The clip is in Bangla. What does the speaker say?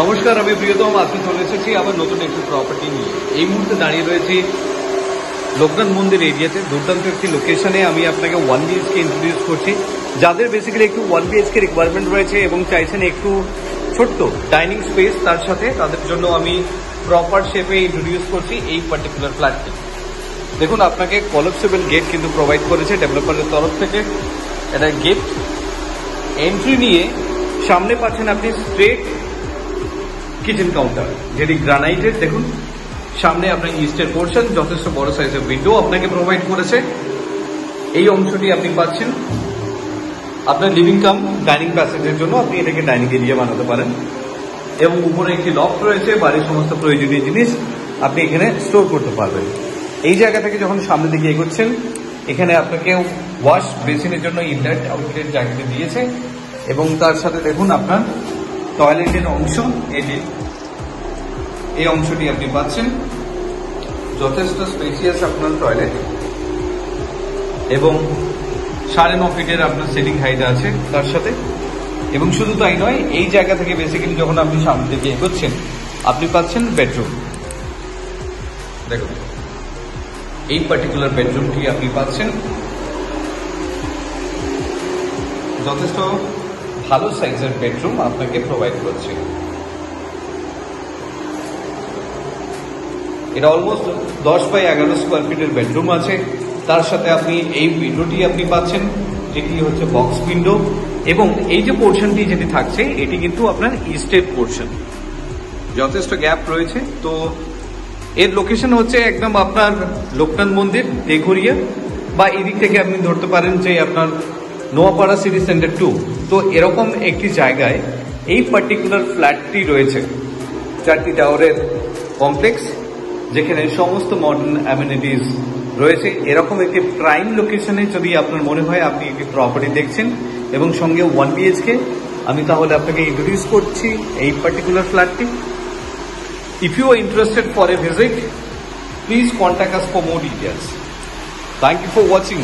নমস্কার, আমি প্রিয়তম। আজকে চলে এসেছি আবার নতুন একটি প্রপার্টি নিয়ে। এই মুহূর্তে দাঁড়িয়ে রয়েছি লোকনাথ মন্দির এরিয়াতে। দুর্দান্ত একটি লোকেশনে আমি আপনাকে 1 BHK ইন্ট্রোডিউস করছি। যাদের বেসিক্যালি একটু 1 BHK রিকোয়ারমেন্ট রয়েছে এবং চাইছেন একটু ছোট্ট ডাইনিং স্পেস, তার সাথে তাদের জন্য আমি প্রপার শেপে ইন্ট্রোডিউস করছি এই পার্টিকুলার ফ্ল্যাটটি। দেখুন, আপনাকে কলাপসেবল গেট কিন্তু প্রোভাইড করেছে ডেভেলপারের তরফ থেকে। এটা গেট এন্ট্রি নিয়ে সামনে পাচ্ছেন আপনি স্ট্রেট কিচেন কাউন্টার, যেটি গ্রানাইটের। দেখুন, সামনে আপনার ইস্টের পোর্শন, যথেষ্ট বড় সাইজের উইন্ডো আপনাকে প্রোভাইড করেছে। এই অংশটি আপনি পাচ্ছেন আপনার লিভিং কাম ডাইনিং প্যাসেজের জন্য। আপনি এটাকে ডাইনিং এরিয়া বানাতে পারেন এবং উপরে একটি লফট রয়েছে। বাড়ির সমস্ত প্রয়োজনীয় জিনিস আপনি এখানে স্টোর করতে পারবেন। এই জায়গা থেকে যখন সামনের দিকে এগোচ্ছেন, এখানে আপনাকে ওয়াশ বেসিনের জন্য ইনলেট আউটলেট জায়গাটি দিয়েছে এবং তার সাথে দেখুন আপনার টয়লেটের অংশ, এই অংশটি আপনি পাচ্ছেন। যথেষ্ট স্পেসিয়াস আপনার টয়লেট এবং 9.5 ফিটের আপনার সিটিং হাইট আছে তার সাথে। এবং শুধু তাই নয়, এই জায়গা থেকে বেসিক্যালি যখন আপনি সামনে দিকে এগোচ্ছেন, আপনি পাচ্ছেন বেডরুম। দেখুন, এই পার্টিকুলার বেডরুমটি আপনি পাচ্ছেন। যথেষ্ট ভালো সাইজের বেডরুম আপনাকে প্রোভাইড করছে। এটা অলমোস্ট 10x11 স্কোয়ার ফিটের বেডরুম আছে। তার সাথে আপনি এই উইন্ডোটি আপনি পাচ্ছেন, যেটি হচ্ছে বক্স উইন্ডো। এবং এই যে পোর্শনটি যেটি থাকছে, এটি কিন্তু আপনার ইস্টের পোর্শন, যথেষ্ট গ্যাপ রয়েছে। তো এর লোকেশন হচ্ছে একদম আপনার লোকনাথ মন্দির, দেঘরিয়া, বা এদিক থেকে আপনি ধরতে পারেন যে আপনার নোয়াপাড়া সিটি সেন্টার 2। তো এরকম একটি জায়গায় এই পার্টিকুলার ফ্ল্যাটটি রয়েছে, 4টি টাওয়ারের কমপ্লেক্স, যেখানে সমস্ত মডার্ন অ্যামিনিটিস রয়েছে। এরকম একটি প্রাইম লোকেশনে যদি আপনার মনে হয় আপনি একটি প্রপার্টি দেখছেন এবং সঙ্গে 1 BHK, আমি তাহলে আপনাকে ইন্ট্রোডিউস করছি এই পার্টিকুলার ফ্ল্যাটটি। If you are interested for a visit, please contact us for more details. Thank you for watching.